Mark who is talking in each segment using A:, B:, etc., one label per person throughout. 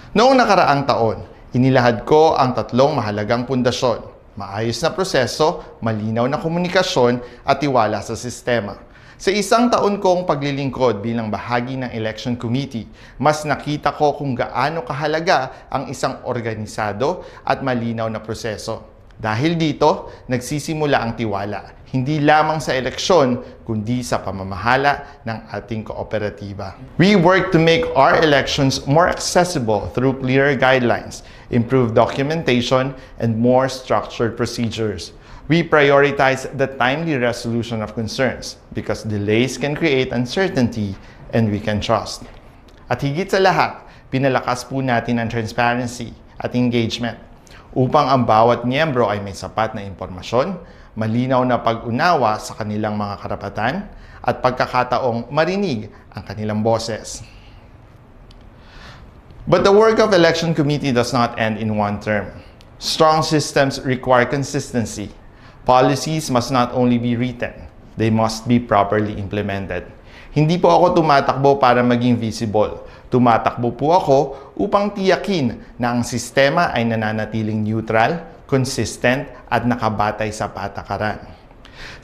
A: Noong nakaraang taon, inilahad ko ang tatlong mahalagang pundasyon: maayos na proseso, malinaw na komunikasyon, at tiwala sa sistema. Sa isang taon kong paglilingkod bilang bahagi ng Election Committee, mas nakita ko kung gaano kahalaga ang isang organisado at malinaw na proseso. Dahil dito, nagsisimula ang tiwala, hindi lamang sa eleksyon, kundi sa pamamahala ng ating kooperatiba. We work to make our elections more accessible through clearer guidelines, improved documentation, and more structured procedures. We prioritize the timely resolution of concerns because delays can create uncertainty and we can trust. At higit sa lahat, pinalakas po natin ang transparency at engagement upang ang bawat miyembro ay may sapat na impormasyon, malinaw na pag-unawa sa kanilang mga karapatan, at pagkakataong marinig ang kanilang boses. But the work of Election Committee does not end in one term. Strong systems require consistency. Policies must not only be written, they must be properly implemented. Hindi po ako tumatakbo para maging visible. Tumatakbo po ako upang tiyakin na ang sistema ay nananatiling neutral, consistent, at nakabatay sa patakaran.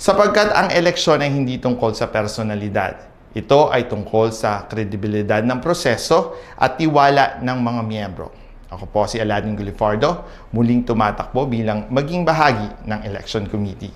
A: Sapagkat ang eleksyon ay hindi tungkol sa personalidad. Ito ay tungkol sa kredibilidad ng proseso at tiwala ng mga miyembro. Ako po si Aladin Gulifardo, muling tumatakbo bilang maging bahagi ng Election Committee.